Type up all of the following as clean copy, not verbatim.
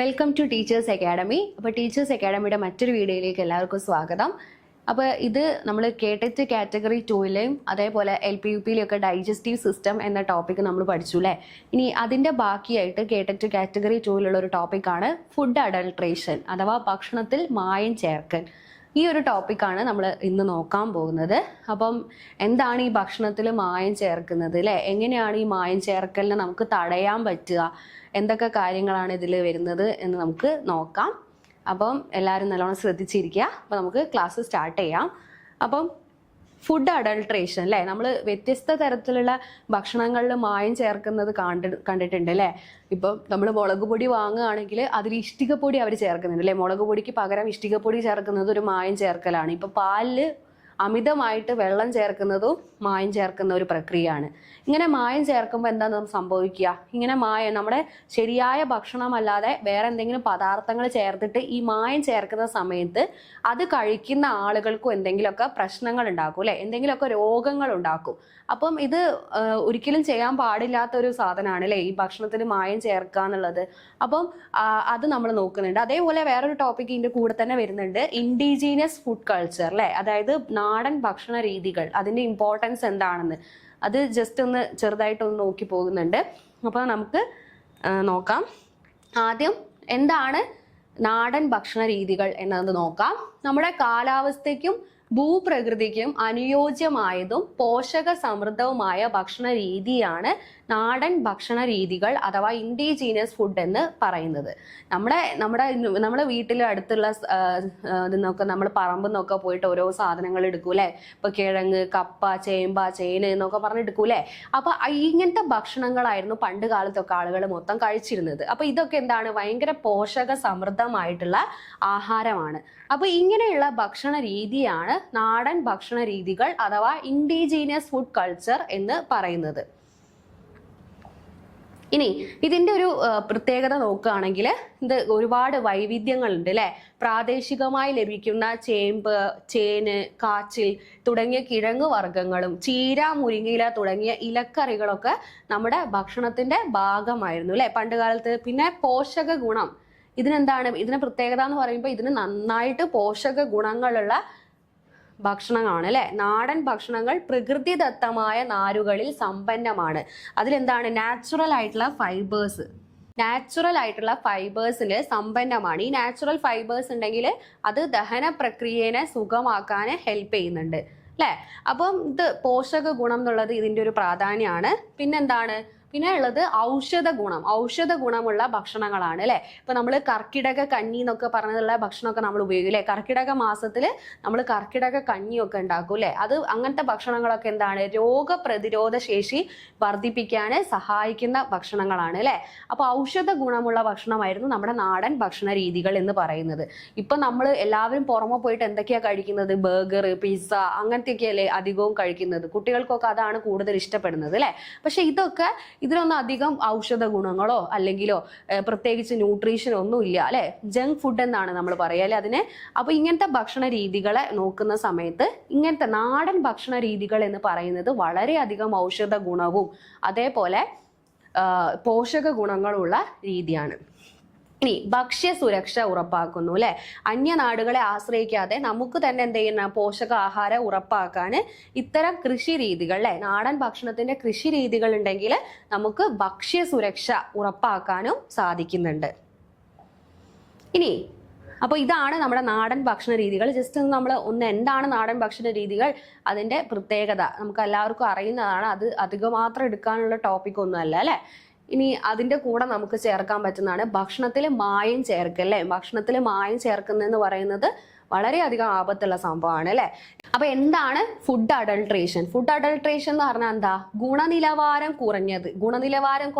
Welcome to teachers academy. അപ്പോൾ teachers അക്കാഡമിയുടെ മറ്റൊരു വീഡിയോയിലേക്ക് എല്ലാവർക്കും സ്വാഗതം. അപ്പോൾ ഇത് നമ്മൾ കേട്ടറ്റ് കാറ്റഗറി 2ലെയും അതേപോലെ LP-UPയിലൊക്കെ ഡൈജസ്റ്റീവ് സിസ്റ്റം എന്ന ടോപ്പിക്ക് നമ്മൾ പഠിച്ചു അല്ലേ. ഇനി അതിൻ്റെ ബാക്കിയായിട്ട് കേട്ടറ്റ് കാറ്റഗറി 2ലുള്ള ഒരു ടോപ്പിക്കാണ് ഫുഡ് അഡൾട്രേഷൻ അഥവാ ഭക്ഷണത്തിൽ മായം ചേർക്കൽ. ഈ ഒരു ടോപ്പിക്കാണ് നമ്മൾ ഇന്ന് നോക്കാൻ പോകുന്നത്. അപ്പം എന്താണ് ഈ ഭക്ഷണത്തിൽ മായം ചേർക്കുന്നത് അല്ലേ, എങ്ങനെയാണ് ഈ മായം ചേർക്കലിനെ നമുക്ക് തടയാൻ പറ്റുക, എന്തൊക്കെ കാര്യങ്ങളാണ് ഇതിൽ വരുന്നത് എന്ന് നമുക്ക് നോക്കാം. അപ്പം എല്ലാവരും നല്ലോണം ശ്രദ്ധിച്ചിരിക്കുക. അപ്പം നമുക്ക് ക്ലാസ് സ്റ്റാർട്ട് ചെയ്യാം. അപ്പം ഫുഡ് അഡൾട്രേഷൻ അല്ലേ, നമ്മൾ വ്യത്യസ്ത തരത്തിലുള്ള ഭക്ഷണങ്ങളിൽ മായം ചേർക്കുന്നത് കണ്ടിട്ടുണ്ട് അല്ലേ. ഇപ്പം നമ്മൾ മുളക് പൊടി വാങ്ങുകയാണെങ്കിൽ അതിൽ ഇഷ്ടികപ്പൊടി അവർ ചേർക്കുന്നുണ്ട് അല്ലേ. മുളക് പൊടിക്ക് പകരം ഇഷ്ടികപ്പൊടി ചേർക്കുന്നത് ഒരു മായം ചേർക്കലാണ്. ഇപ്പം പാലിൽ അമിതമായിട്ട് വെള്ളം ചേർക്കുന്നതും മായം ചേർക്കുന്ന ഒരു പ്രക്രിയയാണ്. ഇങ്ങനെ മായം ചേർക്കുമ്പോൾ എന്താണ് സംഭവിക്കുക, ഇങ്ങനെ മായം നമ്മുടെ ശരിയായ ഭക്ഷണമല്ലാതെ വേറെ എന്തെങ്കിലും പദാർത്ഥങ്ങൾ ചേർത്തിട്ട് ഈ മായം ചേർക്കുന്ന സമയത്ത് അത് കഴിക്കുന്ന ആളുകൾക്കും എന്തെങ്കിലുമൊക്കെ പ്രശ്നങ്ങൾ ഉണ്ടാക്കും അല്ലെ, എന്തെങ്കിലുമൊക്കെ രോഗങ്ങൾ ഉണ്ടാക്കും. അപ്പം ഇത് ഒരിക്കലും ചെയ്യാൻ പാടില്ലാത്ത ഒരു സാധനമാണ് അല്ലേ, ഈ ഭക്ഷണത്തിൽ മായം ചേർക്കുക എന്നുള്ളത്. അപ്പം അത് നമ്മൾ നോക്കുന്നുണ്ട്. അതേപോലെ വേറൊരു ടോപ്പിക് ഇതിൻ്റെ കൂടെ തന്നെ വരുന്നുണ്ട്, ഇൻഡിജീനിയസ് ഫുഡ് കൾച്ചർ അല്ലേ, അതായത് നാടൻ ഭക്ഷണ രീതികൾ, അതിൻ്റെ ഇമ്പോർട്ടൻസ് എന്താണെന്ന് അത് ജസ്റ്റ് ഒന്ന് ചെറുതായിട്ടൊന്ന് നോക്കി പോകുന്നുണ്ട്. അപ്പോൾ നമുക്ക് നോക്കാം. ആദ്യം എന്താണ് നാടൻ ഭക്ഷണ രീതികൾ എന്നത് നോക്കാം. നമ്മുടെ കാലാവസ്ഥയ്ക്കും ഭൂപ്രകൃതിക്കും അനുയോജ്യമായതും പോഷക സമൃദ്ധവുമായ ഭക്ഷണ രീതിയാണ് നാടൻ ഭക്ഷണ രീതികൾ അഥവാ ഇൻഡിജീനിയസ് ഫുഡ് എന്ന് പറയുന്നത്. നമ്മുടെ വീട്ടിൽ അടുത്തുള്ള നിന്നൊക്കെ നമ്മൾ പറമ്പിൽ നിന്നൊക്കെ പോയിട്ട് ഓരോ സാധനങ്ങൾ എടുക്കൂലേ. ഇപ്പൊ കിഴങ്ങ്, കപ്പ, ചേമ്പ, ചേന എന്നൊക്കെ പറഞ്ഞ് എടുക്കൂലേ. അപ്പൊ ഇങ്ങനത്തെ ഭക്ഷണങ്ങളായിരുന്നു പണ്ട് കാലത്തൊക്കെ ആളുകൾ മൊത്തം കഴിച്ചിരുന്നത്. അപ്പൊ ഇതൊക്കെ എന്താണ്, ഭയങ്കര പോഷക സമൃദ്ധമായിട്ടുള്ള ആഹാരമാണ്. അപ്പൊ ഇങ്ങനെയുള്ള ഭക്ഷണ രീതിയാണ് നാടൻ ഭക്ഷണ രീതികൾ അഥവാ ഇൻഡിജീനിയസ് ഫുഡ് കൾച്ചർ എന്ന് പറയുന്നത്. ഇനി ഇതിൻ്റെ ഒരു പ്രത്യേകത നോക്കുകയാണെങ്കിൽ ഇത് ഒരുപാട് വൈവിധ്യങ്ങളുണ്ട് അല്ലേ. പ്രാദേശികമായി ലഭിക്കുന്ന ചേമ്പ്, ചേന്, കാച്ചിൽ തുടങ്ങിയ കിഴങ്ങ് വർഗ്ഗങ്ങളും ചീര, മുരിങ്ങയില തുടങ്ങിയ ഇലക്കറികളൊക്കെ നമ്മുടെ ഭക്ഷണത്തിന്റെ ഭാഗമായിരുന്നു അല്ലെ പണ്ട് കാലത്ത്. പിന്നെ പോഷക ഗുണം, ഇതിനെന്താണ് ഇതിന് പ്രത്യേകത എന്ന് പറയുമ്പോൾ ഇതിന് നന്നായിട്ട് പോഷക ഗുണങ്ങളുള്ള ഭക്ഷണങ്ങളാണ് അല്ലെ. നാടൻ ഭക്ഷണങ്ങൾ പ്രകൃതിദത്തമായ നാരുകളിൽ സമ്പന്നമാണ്. അതിലെന്താണ് നാച്ചുറൽ ആയിട്ടുള്ള ഫൈബേഴ്സിൽ സമ്പന്നമാണ്. ഈ നാച്ചുറൽ ഫൈബേഴ്സ് ഉണ്ടെങ്കിൽ അത് ദഹന പ്രക്രിയയെ സുഗമാക്കാൻ ഹെൽപ്പ് ചെയ്യുന്നുണ്ട് അല്ലെ. അപ്പം ഇത് പോഷക ഗുണം എന്നുള്ളത് ഇതിൻ്റെ ഒരു പ്രാധാന്യമാണ്. പിന്നെന്താണ്, പിന്നെ ഉള്ളത് ഔഷധ ഗുണമുള്ള ഭക്ഷണങ്ങളാണ് അല്ലെ. ഇപ്പൊ നമ്മൾ കർക്കിടക കഞ്ഞി എന്നൊക്കെ പറഞ്ഞുള്ള ഭക്ഷണമൊക്കെ നമ്മൾ ഉപയോഗിക്കും അല്ലെ. കർക്കിടക മാസത്തിൽ നമ്മൾ കർക്കിടക കഞ്ഞിയൊക്കെ ഉണ്ടാക്കും അല്ലെ. അത് അങ്ങനത്തെ ഭക്ഷണങ്ങളൊക്കെ എന്താണ്, രോഗപ്രതിരോധ ശേഷി വർദ്ധിപ്പിക്കാൻ സഹായിക്കുന്ന ഭക്ഷണങ്ങളാണ് അല്ലെ. അപ്പൊ ഔഷധ ഗുണമുള്ള ഭക്ഷണമായിരുന്നു നമ്മുടെ നാടൻ ഭക്ഷണ രീതികൾ എന്ന് പറയുന്നത്. ഇപ്പൊ നമ്മൾ എല്ലാവരും പുറമെ പോയിട്ട് എന്തൊക്കെയാ കഴിക്കുന്നത്, ബർഗർ, പിസ്സ അങ്ങനത്തെയൊക്കെ അല്ലേ അധികവും കഴിക്കുന്നത്. കുട്ടികൾക്കൊക്കെ അതാണ് കൂടുതൽ ഇഷ്ടപ്പെടുന്നത് അല്ലെ. പക്ഷെ ഇതിലൊന്നും അധികം ഔഷധ ഗുണങ്ങളോ അല്ലെങ്കിലോ പ്രത്യേകിച്ച് ന്യൂട്രീഷൻ ഒന്നും ഇല്ല അല്ലെ. ജങ്ക് ഫുഡ് എന്നാണ് നമ്മൾ പറയുക അല്ലെ അതിനെ. അപ്പൊ ഇങ്ങനത്തെ ഭക്ഷണ രീതികളെ നോക്കുന്ന സമയത്ത് ഇങ്ങനത്തെ നാടൻ ഭക്ഷണ രീതികൾ എന്ന് പറയുന്നത് വളരെയധികം ഔഷധ ഗുണവും അതേപോലെ പോഷക ഗുണങ്ങളുള്ള രീതിയാണ്. ഇനി ഭക്ഷ്യസുരക്ഷ ഉറപ്പാക്കുന്നു അല്ലെ. അന്യനാടുകളെ ആശ്രയിക്കാതെ നമുക്ക് തന്നെ എന്ത് ചെയ്യുന്ന പോഷകാഹാരം ഉറപ്പാക്കാൻ ഇത്തരം കൃഷി രീതികൾ അല്ലെ, നാടൻ ഭക്ഷണത്തിന്റെ കൃഷി രീതികൾ ഉണ്ടെങ്കിൽ നമുക്ക് ഭക്ഷ്യസുരക്ഷ ഉറപ്പാക്കാനും സാധിക്കുന്നുണ്ട്. ഇനി അപ്പോൾ ഇതാണ് നമ്മുടെ നാടൻ ഭക്ഷണ രീതികൾ. ജസ്റ്റ് നമ്മൾ എന്താണ് നാടൻ ഭക്ഷണ രീതികൾ, അതിന്റെ പ്രത്യേകത നമുക്ക് എല്ലാവർക്കും അറിയുന്നതാണ്. അത് അധികം മാത്രം എടുക്കാനുള്ള ടോപ്പിക് ഒന്നും അല്ല അല്ലെ. ഇനി അതിൻ്റെ കൂടെ നമുക്ക് ചേർക്കാൻ പറ്റുന്നതാണ് ഭക്ഷണത്തിൽ മായം ചേർക്കൽ അല്ലേ. ഭക്ഷണത്തിൽ മായം ചേർക്കുന്നതെന്ന് പറയുന്നത് വളരെയധികം ആപത്തുള്ള സംഭവമാണ് അല്ലേ. അപ്പൊ എന്താണ് ഫുഡ് അഡൾട്രേഷൻ എന്ന് പറഞ്ഞാൽ എന്താ, ഗുണനിലവാരം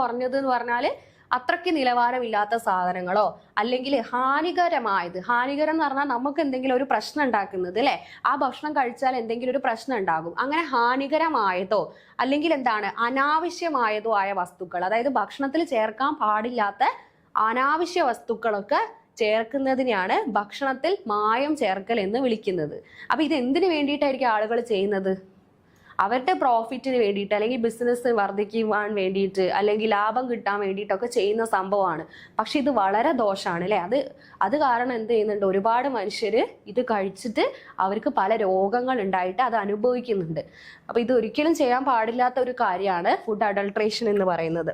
കുറഞ്ഞത് എന്ന് പറഞ്ഞാൽ അത്രയ്ക്ക് നിലവാരമില്ലാത്ത സാധനങ്ങളോ അല്ലെങ്കിൽ ഹാനികരം എന്ന് പറഞ്ഞാൽ നമുക്ക് എന്തെങ്കിലും ഒരു പ്രശ്നം ഉണ്ടാക്കുന്നത് അല്ലെ. ആ ഭക്ഷണം കഴിച്ചാൽ എന്തെങ്കിലും ഒരു പ്രശ്നം ഉണ്ടാകും. അങ്ങനെ ഹാനികരമായതോ അല്ലെങ്കിൽ എന്താണ് അനാവശ്യമായതോ ആയ വസ്തുക്കൾ, അതായത് ഭക്ഷണത്തിൽ ചേർക്കാൻ പാടില്ലാത്ത അനാവശ്യ വസ്തുക്കളൊക്കെ ചേർക്കുന്നതിനെയാണ് ഭക്ഷണത്തിൽ മായം ചേർക്കൽ എന്ന് വിളിക്കുന്നത്. അപ്പൊ ഇത് എന്തിനു വേണ്ടിയിട്ടായിരിക്കും ആളുകൾ ചെയ്യുന്നത്, അവരുടെ പ്രോഫിറ്റിന് വേണ്ടിയിട്ട് അല്ലെങ്കിൽ ബിസിനസ് വർദ്ധിക്കുവാൻ വേണ്ടിയിട്ട് അല്ലെങ്കിൽ ലാഭം കിട്ടാൻ വേണ്ടിയിട്ടൊക്കെ ചെയ്യുന്ന സംഭവമാണ്. പക്ഷെ ഇത് വളരെ ദോഷമാണ് അല്ലേ. അത് കാരണം എന്ത് ചെയ്യുന്നുണ്ട്, ഒരുപാട് മനുഷ്യർ ഇത് കഴിച്ചിട്ട് അവർക്ക് പല രോഗങ്ങൾ ഉണ്ടായിട്ട് അത് അനുഭവിക്കുന്നുണ്ട്. അപ്പൊ ഇത് ഒരിക്കലും ചെയ്യാൻ പാടില്ലാത്ത ഒരു കാര്യമാണ് ഫുഡ് അഡൾട്രേഷൻ എന്ന് പറയുന്നത്.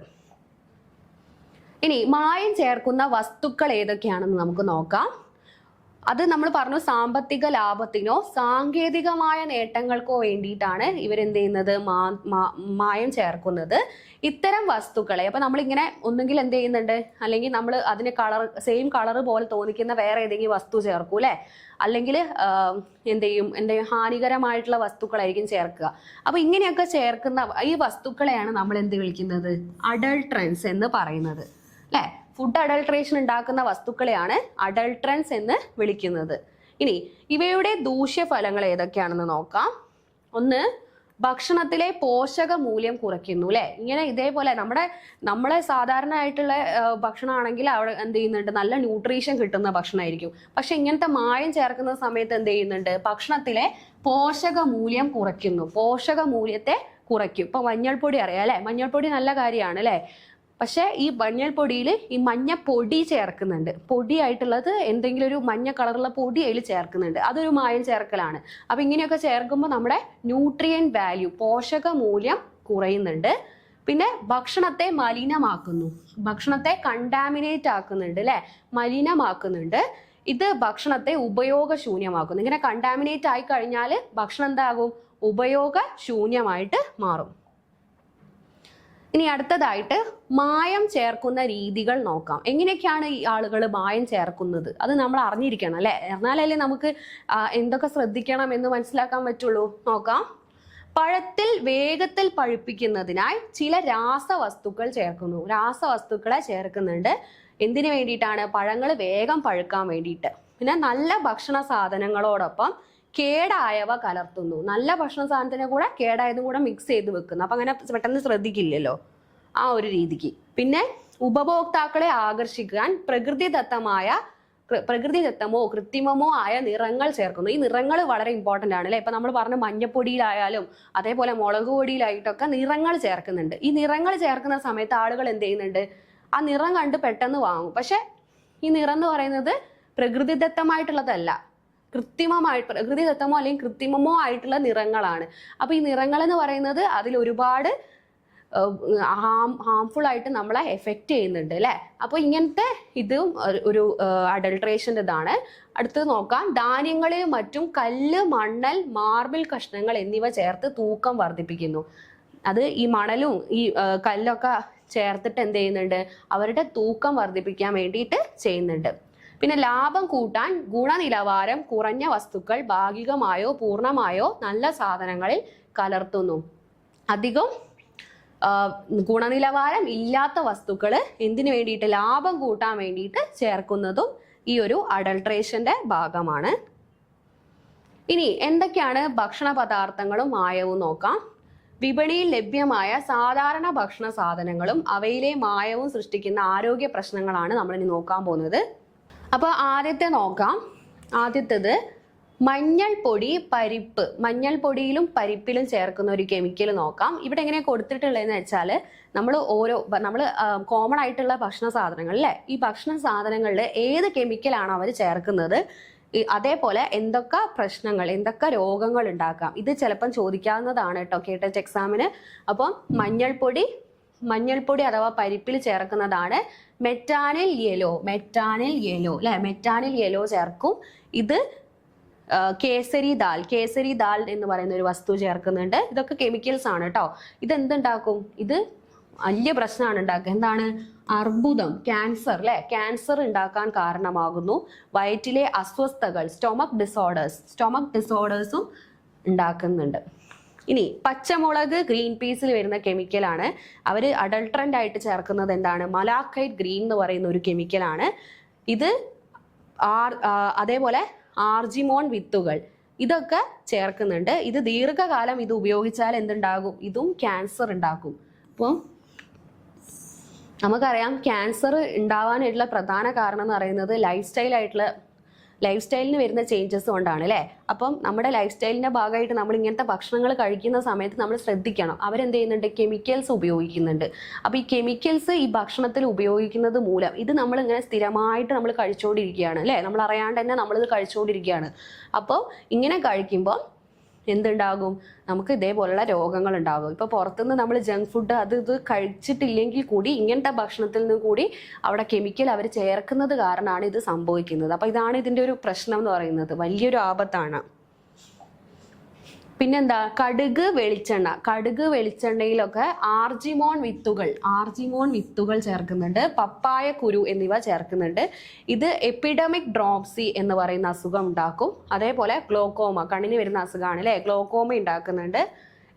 ഇനി മായം ചേർക്കുന്ന വസ്തുക്കൾ ഏതൊക്കെയാണെന്ന് നമുക്ക് നോക്കാം. അത് നമ്മൾ പറഞ്ഞു, സാമ്പത്തിക ലാഭത്തിനോ സാങ്കേതികമായ നേട്ടങ്ങൾക്കോ വേണ്ടിയിട്ടാണ് ഇവരെന്ത് ചെയ്യുന്നത്, മായം ചേർക്കുന്നത്. ഇത്തരം വസ്തുക്കളെ അപ്പൊ നമ്മളിങ്ങനെ ഒന്നുകിൽ എന്ത് ചെയ്യുന്നുണ്ട്, അല്ലെങ്കിൽ നമ്മൾ അതിന് സെയിം കളർ പോലെ തോന്നിക്കുന്ന വേറെ ഏതെങ്കിലും വസ്തു ചേർക്കൂ അല്ലെ, അല്ലെങ്കിൽ എന്ത് ചെയ്യും ഹാനികരമായിട്ടുള്ള വസ്തുക്കളായിരിക്കും ചേർക്കുക. അപ്പൊ ഇങ്ങനെയൊക്കെ ചേർക്കുന്ന ഈ വസ്തുക്കളെയാണ് നമ്മൾ എന്ത് വിളിക്കുന്നത്, അഡൾട്രൻസ് എന്ന് പറയുന്നത് അല്ലെ. ഫുഡ് അഡൾട്രേഷൻ ഉണ്ടാക്കുന്ന വസ്തുക്കളെയാണ് അഡൾട്രൻസ് എന്ന് വിളിക്കുന്നത്. ഇനി ഇവയുടെ ദൂഷ്യഫലങ്ങൾ ഏതൊക്കെയാണെന്ന് നോക്കാം. ഒന്ന്, ഭക്ഷണത്തിലെ പോഷക മൂല്യം കുറയ്ക്കുന്നു അല്ലെ. ഇങ്ങനെ ഇതേപോലെ നമ്മളെ സാധാരണ ആയിട്ടുള്ള ഭക്ഷണമാണെങ്കിൽ അവിടെ എന്ത് ചെയ്യുന്നുണ്ട്, നല്ല ന്യൂട്രീഷൻ കിട്ടുന്ന ഭക്ഷണമായിരിക്കും. പക്ഷെ ഇങ്ങനത്തെ മായം ചേർക്കുന്ന സമയത്ത് എന്ത് ചെയ്യുന്നുണ്ട്, ഭക്ഷണത്തിലെ പോഷക മൂല്യം കുറയ്ക്കുന്നു, പോഷക മൂല്യത്തെ കുറയ്ക്കും. ഇപ്പൊ മഞ്ഞൾപ്പൊടി അറിയാം അല്ലെ, മഞ്ഞൾപ്പൊടി നല്ല കാര്യമാണ് അല്ലെ. പക്ഷെ ഈ മഞ്ഞൾപ്പൊടിയിൽ ഈ മഞ്ഞപ്പൊടി ചേർക്കുന്നുണ്ട്, പൊടിയായിട്ടുള്ളത് എന്തെങ്കിലും ഒരു മഞ്ഞ കളറുള്ള പൊടി അതിൽ ചേർക്കുന്നുണ്ട്, അതൊരു മായം ചേർക്കലാണ്. അപ്പൊ ഇങ്ങനെയൊക്കെ ചേർക്കുമ്പോൾ നമ്മുടെ ന്യൂട്രിയൻ വാല്യൂ, പോഷക മൂല്യം കുറയുന്നുണ്ട്. പിന്നെ ഭക്ഷണത്തെ മലിനമാക്കുന്നു, ഭക്ഷണത്തെ കണ്ടാമിനേറ്റ് ആക്കുന്നുണ്ട് അല്ലെ, മലിനമാക്കുന്നുണ്ട്. ഇത് ഭക്ഷണത്തെ ഉപയോഗശൂന്യമാക്കുന്നു. ഇങ്ങനെ കണ്ടാമിനേറ്റ് ആയി കഴിഞ്ഞാൽ ഭക്ഷണം എന്താകും, ഉപയോഗശൂന്യമായിട്ട് മാറും. ഇനി അടുത്തതായിട്ട് മായം ചേർക്കുന്ന രീതികൾ നോക്കാം. എങ്ങനെയൊക്കെയാണ് ഈ ആളുകൾ മായം ചേർക്കുന്നത്, അത് നമ്മൾ അറിഞ്ഞിരിക്കണം അല്ലെ. എന്നാലല്ലേ നമുക്ക് എന്തൊക്കെ ശ്രദ്ധിക്കണം എന്ന് മനസ്സിലാക്കാൻ പറ്റുള്ളൂ. നോക്കാം. പഴത്തിൽ വേഗത്തിൽ പഴുപ്പിക്കുന്നതിനായി ചില രാസവസ്തുക്കൾ ചേർക്കുന്നു. രാസവസ്തുക്കളെ ചേർക്കുന്നുണ്ട്. എന്തിനു വേണ്ടിയിട്ടാണ്, പഴങ്ങൾ വേഗം പഴുക്കാൻ വേണ്ടിയിട്ട്. പിന്നെ നല്ല ഭക്ഷണ സാധനങ്ങളോടൊപ്പം കേടായവ കലർത്തുന്നു. നല്ല ഭക്ഷണ സാധനത്തിനെ കൂടെ കേടായതും കൂടെ മിക്സ് ചെയ്ത് വെക്കുന്നു. അപ്പൊ അങ്ങനെ പെട്ടെന്ന് ശ്രദ്ധിക്കില്ലല്ലോ ആ ഒരു രീതിക്ക്. പിന്നെ ഉപഭോക്താക്കളെ ആകർഷിക്കാൻ പ്രകൃതിദത്തമോ കൃത്രിമമോ ആയ നിറങ്ങൾ ചേർക്കുന്നു. ഈ നിറങ്ങൾ വളരെ ഇമ്പോർട്ടന്റ് ആണ് അല്ലെ. ഇപ്പൊ നമ്മൾ പറഞ്ഞ മഞ്ഞപ്പൊടിയിലായാലും അതേപോലെ മുളക് പൊടിയിലായിട്ടൊക്കെ നിറങ്ങൾ ചേർക്കുന്നുണ്ട്. ഈ നിറങ്ങൾ ചേർക്കുന്ന സമയത്ത് ആളുകൾ എന്ത് ചെയ്യുന്നുണ്ട്, ആ നിറം കണ്ട് പെട്ടെന്ന് വാങ്ങും. പക്ഷെ ഈ നിറം എന്ന് പറയുന്നത് പ്രകൃതിദത്തമായിട്ടുള്ളതല്ല, പ്രകൃതിദത്തമോ അല്ലെങ്കിൽ കൃത്രിമമോ ആയിട്ടുള്ള നിറങ്ങളാണ്. അപ്പൊ ഈ നിറങ്ങൾ എന്ന് പറയുന്നത് അതിൽ ഒരുപാട് ഹാംഫുൾ ആയിട്ട് നമ്മളെ എഫക്റ്റ് ചെയ്യുന്നുണ്ട് അല്ലെ. അപ്പൊ ഇങ്ങനത്തെ ഇതും ഒരു അഡൾട്രേഷൻ്റെതാണ്. അടുത്തത് നോക്കാം. ധാന്യങ്ങളെയും മറ്റും കല്ല്, മണ്ണൽ, മാർബിൾ കഷ്ണങ്ങൾ എന്നിവ ചേർത്ത് തൂക്കം വർദ്ധിപ്പിക്കുന്നു. അത് ഈ മണലും ഈ കല്ലൊക്കെ ചേർത്തിട്ട് എന്ത് ചെയ്യുന്നുണ്ട്, അവരുടെ തൂക്കം വർദ്ധിപ്പിക്കാൻ വേണ്ടിയിട്ട് ചെയ്യുന്നുണ്ട്. പിന്നെ ലാഭം കൂട്ടാൻ ഗുണനിലവാരം കുറഞ്ഞ വസ്തുക്കൾ ഭാഗികമായോ പൂർണ്ണമായോ നല്ല സാധനങ്ങളിൽ കലർത്തുന്നു. അധികം ഗുണനിലവാരം ഇല്ലാത്ത വസ്തുക്കൾ എന്തിനു വേണ്ടിയിട്ട്, ലാഭം കൂട്ടാൻ വേണ്ടിയിട്ട് ചേർക്കുന്നതും ഈ ഒരു അഡൾട്രേഷന്റെ ഭാഗമാണ്. ഇനി എന്തൊക്കെയാണ് ഭക്ഷണ പദാർത്ഥങ്ങളും മായവും നോക്കാം. വിപണിയിൽ ലഭ്യമായ സാധാരണ ഭക്ഷണ സാധനങ്ങളും അവയിലെ മായവും സൃഷ്ടിക്കുന്ന ആരോഗ്യ പ്രശ്നങ്ങളാണ് നമ്മൾ ഇനി നോക്കാൻ പോകുന്നത്. അപ്പൊ ആദ്യത്തെ നോക്കാം. ആദ്യത്തേത് മഞ്ഞൾപ്പൊടി, പരിപ്പ്. മഞ്ഞൾപ്പൊടിയിലും പരിപ്പിലും ചേർക്കുന്ന ഒരു കെമിക്കൽ നോക്കാം. ഇവിടെ എങ്ങനെ കൊടുത്തിട്ടുള്ളതെന്ന് വെച്ചാൽ നമ്മൾ കോമൺ ആയിട്ടുള്ള ഭക്ഷണ സാധനങ്ങൾ അല്ലെ, ഈ ഭക്ഷണ സാധനങ്ങളിൽ ഏത് കെമിക്കലാണ് അവർ ചേർക്കുന്നത്, അതേപോലെ എന്തൊക്കെ പ്രശ്നങ്ങൾ, എന്തൊക്കെ രോഗങ്ങൾ ഉണ്ടാക്കാം, ഇത് ചിലപ്പം ചോദിക്കാവുന്നതാണ് കേട്ടോ കേട്ടറ്റ് എക്സാമിന്. അപ്പം മഞ്ഞൾപ്പൊടി അഥവാ പരിപ്പിൽ ചേർക്കുന്നതാണ് മെറ്റാനിൽ യെല്ലോ അല്ലെ, മെറ്റാനിൽ യെല്ലോ ചേർക്കും. ഇത് കേസരി ദാൽ എന്ന് പറയുന്ന ഒരു വസ്തു ചേർക്കുന്നുണ്ട്. ഇതൊക്കെ കെമിക്കൽസ് ആണ് കേട്ടോ. ഇത് എന്തുണ്ടാക്കും, ഇത് വലിയ പ്രശ്നമാണ് ഉണ്ടാക്കുക. എന്താണ്, അർബുദം, ക്യാൻസർ അല്ലെ, ക്യാൻസർ ഉണ്ടാക്കാൻ കാരണമാകുന്നു. വയറ്റിലെ അസ്വസ്ഥതകൾ, സ്റ്റൊമക് ഡിസോർഡേഴ്സും ഉണ്ടാക്കുന്നുണ്ട്. ഇനി പച്ചമുളക്, ഗ്രീൻ പീസിൽ വരുന്ന കെമിക്കലാണ്. അവർ അഡൾട്രന്റ് ആയിട്ട് ചേർക്കുന്നത് എന്താണ്, മലാക്കൈറ്റ് ഗ്രീൻ എന്ന് പറയുന്ന ഒരു കെമിക്കലാണ്. ഇത് അതേപോലെ ആർജിമോൺ വിത്തുകൾ ഇതൊക്കെ ചേർക്കുന്നുണ്ട്. ഇത് ദീർഘകാലം ഇത് ഉപയോഗിച്ചാൽ എന്തുണ്ടാകും, ഇതും ക്യാൻസർ ഉണ്ടാക്കും. അപ്പോൾ നമുക്കറിയാം ക്യാൻസർ ഉണ്ടാവാനായിട്ടുള്ള പ്രധാന കാരണം എന്ന് പറയുന്നത് ലൈഫ് സ്റ്റൈൽ ആയിട്ടുള്ള ലൈഫ് സ്റ്റൈലിന് വരുന്ന ചേഞ്ചസ് കൊണ്ടാണ് അല്ലേ. അപ്പം നമ്മുടെ ലൈഫ് സ്റ്റൈലിന്റെ ഭാഗമായിട്ട് നമ്മൾ ഇങ്ങനത്തെ ഭക്ഷണങ്ങൾ കഴിക്കുന്ന സമയത്ത് നമ്മൾ ശ്രദ്ധിക്കണം. അവരെന്ത് ചെയ്യുന്നുണ്ട്, കെമിക്കൽസ് ഉപയോഗിക്കുന്നുണ്ട്. അപ്പോൾ ഈ കെമിക്കൽസ് ഈ ഭക്ഷണത്തിൽ ഉപയോഗിക്കുന്നത് മൂലം ഇത് നമ്മൾ ഇങ്ങനെ സ്ഥിരമായിട്ട് നമ്മൾ കഴിച്ചുകൊണ്ടിരിക്കുകയാണ് അല്ലേ, നമ്മൾ അറിയാണ്ട് തന്നെ നമ്മളിത് കഴിച്ചുകൊണ്ടിരിക്കുകയാണ്. അപ്പോൾ ഇങ്ങനെ കഴിക്കുമ്പോൾ എന്തുണ്ടാകും, നമുക്ക് ഇതേപോലുള്ള രോഗങ്ങൾ ഉണ്ടാകും. ഇപ്പോൾ പുറത്തുനിന്ന് നമ്മൾ ജങ്ക് ഫുഡ് ഇത് കഴിച്ചിട്ടില്ലെങ്കിൽ കൂടി ഇങ്ങനത്തെ ഭക്ഷണത്തിൽ നിന്ന് കൂടി അവിടെ കെമിക്കൽ അവർ ചേർക്കുന്നത് കാരണമാണ് ഇത് സംഭവിക്കുന്നത്. അപ്പോൾ ഇതാണ് ഇതിൻ്റെ ഒരു പ്രശ്നം എന്ന് പറയുന്നത്, വലിയൊരു ആപത്താണ്. പിന്നെന്താ, കടുക് വെളിച്ചെണ്ണയിലൊക്കെ ആർജിമോൺ വിത്തുകൾ ചേർക്കുന്നുണ്ട്, പപ്പായ കുരു എന്നിവ ചേർക്കുന്നുണ്ട്. ഇത് എപ്പിഡമിക് ഡ്രോപ്സി എന്ന് പറയുന്ന അസുഖം ഉണ്ടാക്കും. അതേപോലെ ഗ്ലോക്കോമ, കണ്ണിന് വരുന്ന അസുഖമാണ് അല്ലേ, ഗ്ലോക്കോമ ഉണ്ടാക്കുന്നുണ്ട്.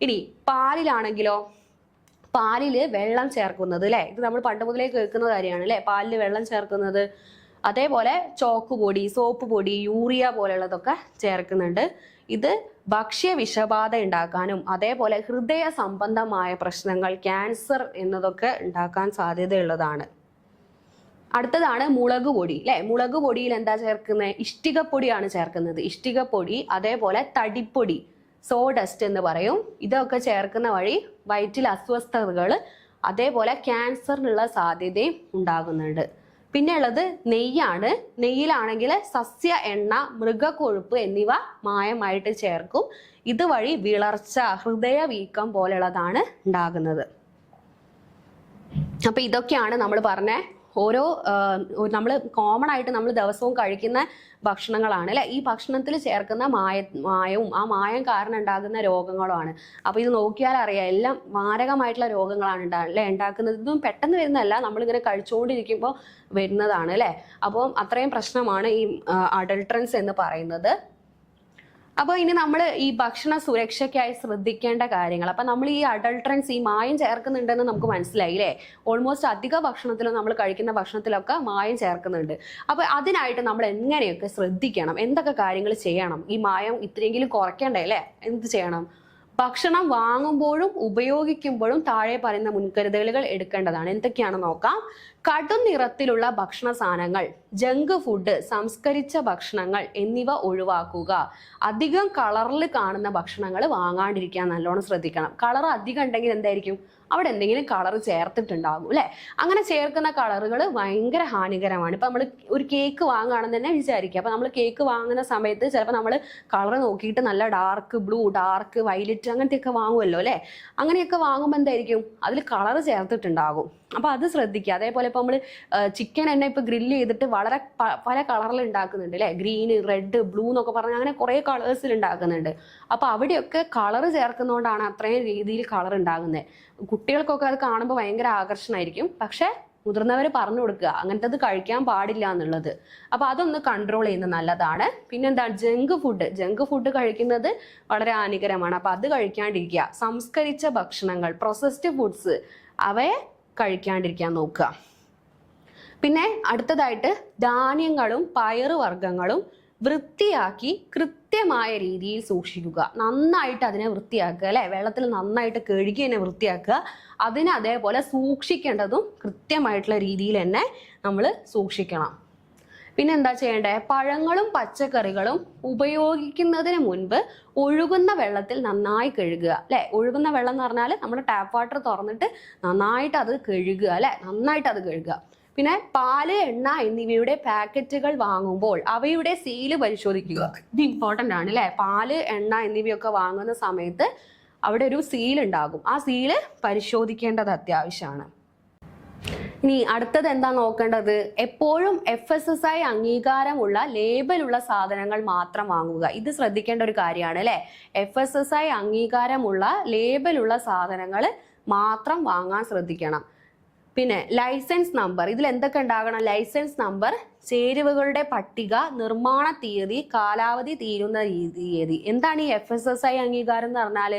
ഇനി പാലിലാണെങ്കിലോ, പാലില് വെള്ളം ചേർക്കുന്നത് അല്ലേ, ഇത് നമ്മൾ പണ്ട് മുതലേ കേൾക്കുന്ന കാര്യമാണ് അല്ലേ, പാലില് വെള്ളം ചേർക്കുന്നത്. അതേപോലെ ചോക്ക് പൊടി, സോപ്പ് പൊടി, യൂറിയ പോലെയുള്ളതൊക്കെ ചേർക്കുന്നുണ്ട്. ഇത് ഭക്ഷ്യ വിഷബാധ ഉണ്ടാക്കാനും അതേപോലെ ഹൃദയ സംബന്ധമായ പ്രശ്നങ്ങൾ, ക്യാൻസർ എന്നതൊക്കെ ഉണ്ടാക്കാൻ സാധ്യതയുള്ളതാണ്. അടുത്തതാണ് മുളക് പൊടി അല്ലെ. മുളക് പൊടിയിൽ എന്താ ചേർക്കുന്നത്, ഇഷ്ടികപ്പൊടിയാണ് ചേർക്കുന്നത്. ഇഷ്ടികപ്പൊടി, അതേപോലെ തടിപ്പൊടി, സോഡസ്റ്റ് എന്ന് പറയും. ഇതൊക്കെ ചേർക്കുന്ന വഴി വയറ്റിൽ അസ്വസ്ഥതകൾ അതേപോലെ ക്യാൻസറിനുള്ള സാധ്യതയും ഉണ്ടാകുന്നുണ്ട്. പിന്നെ ഉള്ളത് നെയ്യാണ്. നെയ്യിലാണെങ്കിൽ സസ്യ എണ്ണ, മൃഗക്കൊഴുപ്പ് എന്നിവ മായമായിട്ട് ചേർക്കും. ഇതുവഴി വിളർച്ച, ഹൃദയവീക്കം പോലെയുള്ളതാണ് ഉണ്ടാകുന്നത്. അപ്പൊ ഇതൊക്കെയാണ് നമ്മൾ പറഞ്ഞ ഓരോ നമ്മൾ കോമൺ ആയിട്ട് നമ്മൾ ദിവസവും കഴിക്കുന്ന ഭക്ഷണങ്ങളാണ് അല്ലെ. ഈ ഭക്ഷണത്തിൽ ചേർക്കുന്ന മായവും ആ മായം കാരണം ഉണ്ടാകുന്ന രോഗങ്ങളുമാണ്. അപ്പൊ ഇത് നോക്കിയാൽ അറിയാം, എല്ലാം മാരകമായിട്ടുള്ള രോഗങ്ങളാണ് ഉണ്ടാക്കുന്നത്. ഇതൊന്നും പെട്ടെന്ന് വരുന്നതല്ല, നമ്മളിങ്ങനെ കഴിച്ചുകൊണ്ടിരിക്കുമ്പോൾ വരുന്നതാണ് അല്ലെ. അപ്പോൾ അത്രയും പ്രശ്നമാണ് ഈ അഡൾട്രൻസ് എന്ന് പറയുന്നത്. അപ്പോൾ ഇനി നമ്മൾ ഈ ഭക്ഷണ സുരക്ഷയ്ക്കായി ശ്രദ്ധിക്കേണ്ട കാര്യങ്ങൾ. അപ്പം നമ്മൾ ഈ അഡൾട്രൻസ്, ഈ മായം ചേർക്കുന്നുണ്ടെന്ന് നമുക്ക് മനസ്സിലായില്ലേ. ഓൾമോസ്റ്റ് അധിക ഭക്ഷണത്തിലും നമ്മൾ കഴിക്കുന്ന ഭക്ഷണത്തിലൊക്കെ മായം ചേർക്കുന്നുണ്ട്. അപ്പോൾ അതിനായിട്ട് നമ്മൾ എങ്ങനെയൊക്കെ ശ്രദ്ധിക്കണം, എന്തൊക്കെ കാര്യങ്ങൾ ചെയ്യണം, ഈ മായം ഇത്രയെങ്കിലും കുറയ്ക്കണ്ടേ അല്ലേ, എന്ത് ചെയ്യണം? ഭക്ഷണം വാങ്ങുമ്പോഴും ഉപയോഗിക്കുമ്പോഴും താഴെ പറയുന്ന മുൻകരുതലുകൾ എടുക്കേണ്ടതാണ്. എന്തൊക്കെയാണെന്ന് നോക്കാം. കടും നിറത്തിലുള്ള ഭക്ഷണ സാധനങ്ങൾ, ജങ്ക് ഫുഡ്, സംസ്കരിച്ച ഭക്ഷണങ്ങൾ എന്നിവ ഒഴിവാക്കുക. അധികം കളറിൽ കാണുന്ന ഭക്ഷണങ്ങൾ വാങ്ങാണ്ടിരിക്കാൻ നല്ലോണം ശ്രദ്ധിക്കണം. കളർ അധികം ഉണ്ടെങ്കിൽ എന്തായിരിക്കും, അവിടെ എന്തെങ്കിലും കളർ ചേർത്തിട്ടുണ്ടാകും അല്ലെ. അങ്ങനെ ചേർക്കുന്ന കളറുകൾ ഭയങ്കര ഹാനികരമാണ്. ഇപ്പൊ നമ്മൾ ഒരു കേക്ക് വാങ്ങുകയാണെന്ന് തന്നെ വിചാരിക്കുക. അപ്പൊ നമ്മൾ കേക്ക് വാങ്ങുന്ന സമയത്ത് ചിലപ്പോൾ നമ്മൾ കളർ നോക്കിയിട്ട് നല്ല ഡാർക്ക് ബ്ലൂ, ഡാർക്ക് വയലറ്റ് അങ്ങനത്തെയൊക്കെ വാങ്ങുമല്ലോ അല്ലെ. അങ്ങനെയൊക്കെ വാങ്ങുമ്പോൾ എന്തായിരിക്കും, അതിൽ കളർ ചേർത്തിട്ടുണ്ടാകും. അപ്പൊ അത് ശ്രദ്ധിക്കുക. അതേപോലെ ഇപ്പൊ നമ്മൾ ചിക്കൻ തന്നെ ഇപ്പൊ ഗ്രില്ല് ചെയ്തിട്ട് വളരെ പല കളറിൽ ഉണ്ടാക്കുന്നുണ്ട് അല്ലെ, ഗ്രീൻ, റെഡ്, ബ്ലൂ എന്നൊക്കെ പറഞ്ഞാൽ അങ്ങനെ കുറെ കളേഴ്സിൽ ഉണ്ടാക്കുന്നുണ്ട്. അപ്പൊ അവിടെയൊക്കെ കളർ ചേർക്കുന്നതുകൊണ്ടാണ് അത്രയും രീതിയിൽ കളർ ഉണ്ടാകുന്നത്. കുട്ടികൾക്കൊക്കെ അത് കാണുമ്പോൾ ഭയങ്കര ആകർഷണമായിരിക്കും. പക്ഷെ മുതിർന്നവർ പറഞ്ഞു കൊടുക്കുക അങ്ങനത്തത് കഴിക്കാൻ പാടില്ല എന്നുള്ളത്. അപ്പൊ അതൊന്ന് കൺട്രോൾ ചെയ്യുന്നത് നല്ലതാണ്. പിന്നെന്താ, ജങ്ക് ഫുഡ് കഴിക്കുന്നത് വളരെ ഹാനികരമാണ്. അപ്പൊ അത് കഴിക്കാണ്ടിരിക്കുക. സംസ്കരിച്ച ഭക്ഷണങ്ങൾ, പ്രോസസ്ഡ് ഫുഡ്സ്, അവയെ കഴിക്കാണ്ടിരിക്കാൻ നോക്കുക. പിന്നെ അടുത്തതായിട്ട് ധാന്യങ്ങളും പയറുവർഗ്ഗങ്ങളും വൃത്തിയാക്കി കൃത്യമായ രീതിയിൽ സൂക്ഷിക്കുക. നന്നായിട്ട് അതിനെ വൃത്തിയാക്കുക അല്ലെ, വെള്ളത്തിൽ നന്നായിട്ട് കഴുകി തന്നെ വൃത്തിയാക്കുക. അതിനെ അതേപോലെ സൂക്ഷിക്കേണ്ടതും കൃത്യമായിട്ടുള്ള രീതിയിൽ തന്നെ നമ്മൾ സൂക്ഷിക്കണം. പിന്നെ എന്താ ചെയ്യേണ്ടത്, പഴങ്ങളും പച്ചക്കറികളും ഉപയോഗിക്കുന്നതിന് മുൻപ് ഒഴുകുന്ന വെള്ളത്തിൽ നന്നായി കഴുകുക അല്ലെ. ഒഴുകുന്ന വെള്ളം എന്ന് പറഞ്ഞാൽ നമ്മൾ ടാപ്പ് വാട്ടർ തുറന്നിട്ട് നന്നായിട്ട് അത് കഴുകുക അല്ലെ, നന്നായിട്ട് അത് കഴുകുക. പിന്നെ പാല്, എണ്ണ എന്നിവയുടെ പാക്കറ്റുകൾ വാങ്ങുമ്പോൾ അവയുടെ സീല് പരിശോധിക്കുക. ഇത് ഇമ്പോർട്ടൻ്റ് ആണ് അല്ലെ. പാല്, എണ്ണ എന്നിവയൊക്കെ വാങ്ങുന്ന സമയത്ത് അവിടെ ഒരു സീൽ ഉണ്ടാകും. ആ സീല് പരിശോധിക്കേണ്ടത് അത്യാവശ്യമാണ്. ഇനി അടുത്തത് എന്താ നോക്കേണ്ടത്, എപ്പോഴും FSSAI അംഗീകാരമുള്ള ലേബലുള്ള സാധനങ്ങൾ മാത്രം വാങ്ങുക. ഇത് ശ്രദ്ധിക്കേണ്ട ഒരു കാര്യമാണ് അല്ലെ. FSSAI അംഗീകാരമുള്ള ലേബലുള്ള സാധനങ്ങൾ മാത്രം വാങ്ങാൻ ശ്രദ്ധിക്കണം. പിന്നെ ലൈസൻസ് നമ്പർ, ഇതിൽ എന്തൊക്കെ ഉണ്ടാകണം, ലൈസൻസ് നമ്പർ, ചേരുവകളുടെ പട്ടിക, നിർമ്മാണ തീയതി, കാലാവധി തീരുന്ന തീയതി. എന്താണ് ഈ FSSAI അംഗീകാരം എന്ന് പറഞ്ഞാൽ?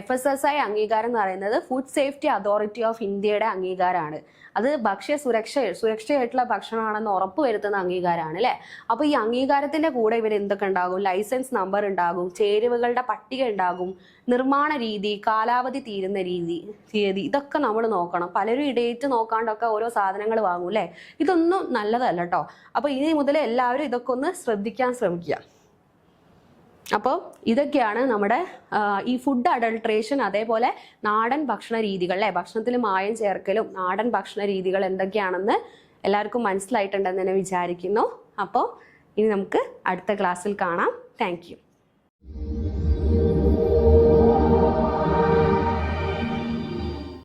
FSSAI അംഗീകാരം എന്ന് പറയുന്നത് ഫുഡ് സേഫ്റ്റി അതോറിറ്റി ഓഫ് ഇന്ത്യയുടെ അംഗീകാരമാണ്. അത് ഭക്ഷ്യ സുരക്ഷയായിട്ടുള്ള ഭക്ഷണമാണെന്ന് ഉറപ്പുവരുത്തുന്ന അംഗീകാരമാണ് അല്ലെ. അപ്പൊ ഈ അംഗീകാരത്തിന്റെ കൂടെ ഇവർ എന്തൊക്കെ ഉണ്ടാകും, ലൈസൻസ് നമ്പർ ഉണ്ടാകും, ചേരുവകളുടെ പട്ടിക ഉണ്ടാകും, നിർമ്മാണ രീതി, കാലാവധി തീരുന്ന തീയതി, ഇതൊക്കെ നമ്മൾ നോക്കണം. പലരും ഈ ഡേറ്റ് നോക്കാണ്ടൊക്കെ ഓരോ സാധനങ്ങൾ വാങ്ങും അല്ലെ. ഇതൊന്നും നല്ലതല്ല കേട്ടോ. അപ്പോൾ ഇനി മുതൽ എല്ലാവരും ഇതൊക്കെ ഒന്ന് ശ്രദ്ധിക്കാൻ ശ്രമിക്കുക. അപ്പോൾ ഇതൊക്കെയാണ് നമ്മുടെ ഈ ഫുഡ് അഡൾട്രേഷൻ, അതേപോലെ നാടൻ ഭക്ഷണ രീതികൾ അല്ലേ, ഭക്ഷണത്തിൽ മായം ചേർക്കലും നാടൻ ഭക്ഷണ രീതികൾ എന്തൊക്കെയാണെന്ന് എല്ലാവർക്കും മനസ്സിലായിട്ടുണ്ടെന്ന് തന്നെ വിചാരിക്കുന്നു. അപ്പോൾ ഇനി നമുക്ക് അടുത്ത ക്ലാസ്സിൽ കാണാം. Thank you.